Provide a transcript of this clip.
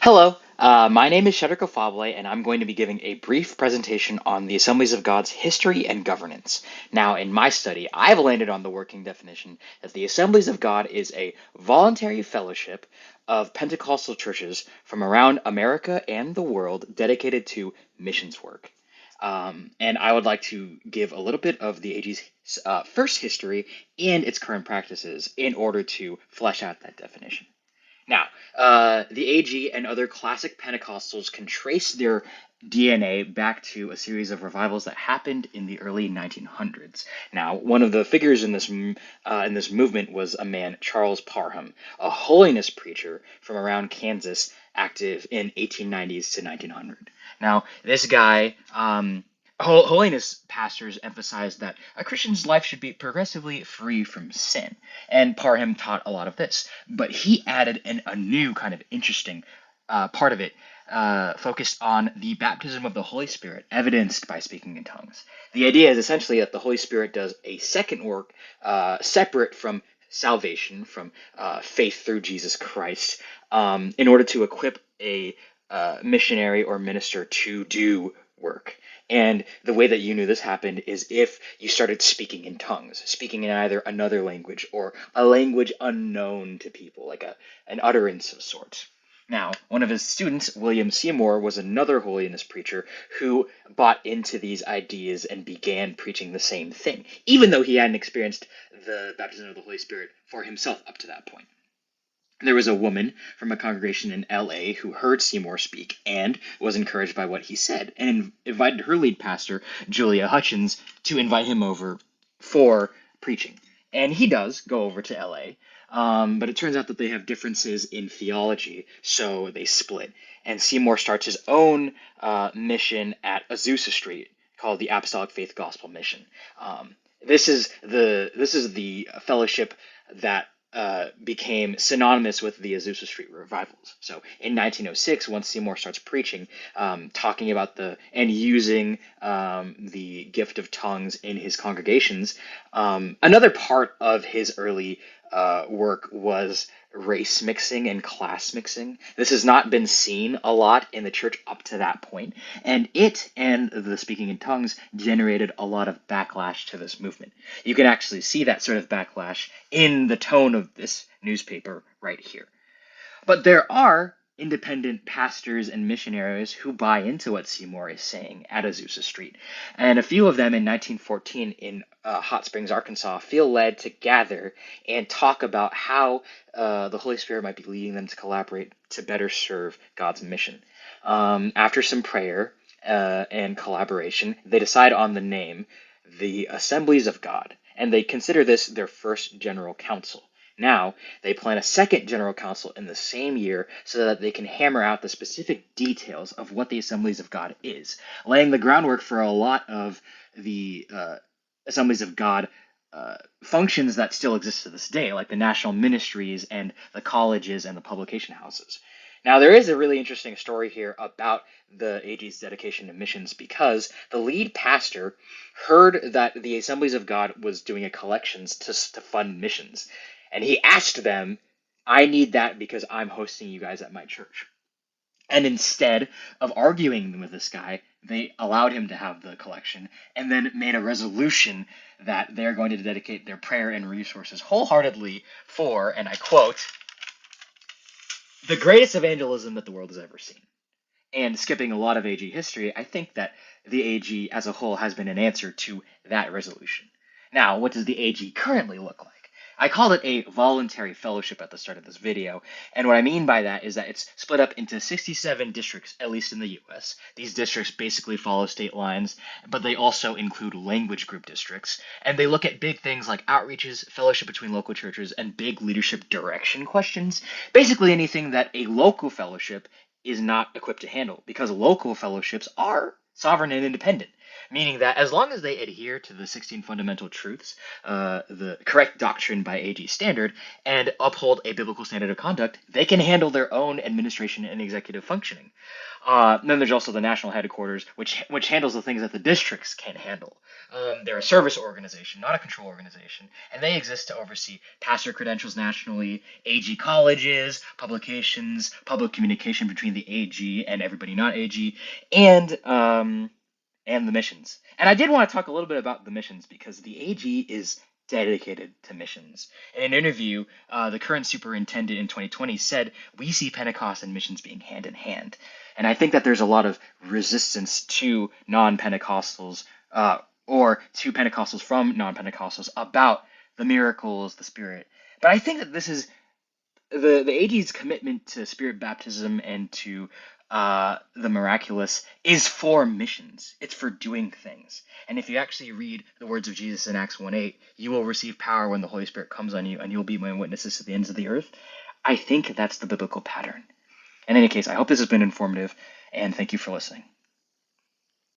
Hello, my name is Shedric, and I'm going to be giving a brief presentation on the Assemblies of God's history and governance. Now, in my study, I've landed on the working definition that the Assemblies of God is a voluntary fellowship of Pentecostal churches from around America and the world dedicated to missions work. And I would like to give a little bit of the AG's first history and its current practices in order to flesh out that definition. Now, the AG and other classic Pentecostals can trace their DNA back to a series of revivals that happened in the early 1900s. Now, one of the figures in this movement was a man, Charles Parham, a holiness preacher from around Kansas, active in 1890s to 1900. Now, this guy, holiness pastors emphasized that a Christian's life should be progressively free from sin, and Parham taught a lot of this. But he added a new kind of interesting part of it, focused on the baptism of the Holy Spirit, evidenced by speaking in tongues. The idea is essentially that the Holy Spirit does a second work separate from salvation, from faith through Jesus Christ, in order to equip a missionary or minister to do work. And the way that you knew this happened is if you started speaking in tongues, speaking in either another language or a language unknown to people, like an utterance of sorts. Now, one of his students, William Seymour, was another holiness preacher who bought into these ideas and began preaching the same thing, even though he hadn't experienced the baptism of the Holy Spirit for himself up to that point. There was a woman from a congregation in LA who heard Seymour speak and was encouraged by what he said and invited her lead pastor, Julia Hutchins, to invite him over for preaching. And he does go over to LA, but it turns out that they have differences in theology, so they split. And Seymour starts his own mission at Azusa Street called the Apostolic Faith Gospel Mission. This is the fellowship that became synonymous with the Azusa Street revivals. So in 1906, once Seymour starts preaching, talking about and using the gift of tongues in his congregations, another part of his early work was race mixing and class mixing. This has not been seen a lot in the church up to that point, and it and the speaking in tongues generated a lot of backlash to this movement. You can actually see that sort of backlash in the tone of this newspaper right here. But there are independent pastors and missionaries who buy into what Seymour is saying at Azusa Street. And a few of them in 1914 in Hot Springs, Arkansas, feel led to gather and talk about how the Holy Spirit might be leading them to collaborate to better serve God's mission. After some prayer and collaboration, they decide on the name, the Assemblies of God, and they consider this their first general council. Now, they plan a second general council in the same year so that they can hammer out the specific details of what the Assemblies of God is, laying the groundwork for a lot of the Assemblies of God functions that still exist to this day, like the national ministries and the colleges and the publication houses. Now, there is a really interesting story here about the AG's dedication to missions because the lead pastor heard that the Assemblies of God was doing a collections to fund missions. And he asked them, I need that because I'm hosting you guys at my church. And instead of arguing with this guy, they allowed him to have the collection and then made a resolution that they're going to dedicate their prayer and resources wholeheartedly for, and I quote, the greatest evangelism that the world has ever seen. And skipping a lot of AG history, I think that the AG as a whole has been an answer to that resolution. Now, what does the AG currently look like? I called it a voluntary fellowship at the start of this video, and what I mean by that is that it's split up into 67 districts, at least in the US. These districts basically follow state lines, but they also include language group districts, and they look at big things like outreaches, fellowship between local churches, and big leadership direction questions. Basically anything that a local fellowship is not equipped to handle, because local fellowships are sovereign and independent. meaning that as long as they adhere to the 16 fundamental truths, the correct doctrine by AG standard, and uphold a biblical standard of conduct, they can handle their own administration and executive functioning. Then there's also the national headquarters, which handles the things that the districts can't handle. They're a service organization, not a control organization, and they exist to oversee pastor credentials nationally, AG colleges, publications, public communication between the AG and everybody not AG, and the missions. And I did want to talk a little bit about the missions because the AG is dedicated to missions. In an interview, the current superintendent in 2020 said, "We see Pentecost and missions being hand in hand." And I think that there's a lot of resistance to non-Pentecostals or to Pentecostals from non-Pentecostals about the miracles, the Spirit. But I think that this is the AG's commitment to Spirit baptism and to the miraculous is for missions. It's for doing things. And if you actually read the words of Jesus in Acts 1:8, you will receive power when the Holy Spirit comes on you, and you will be my witnesses to the ends of the earth. I think that's the biblical pattern. In any case, I hope this has been informative, and thank you for listening.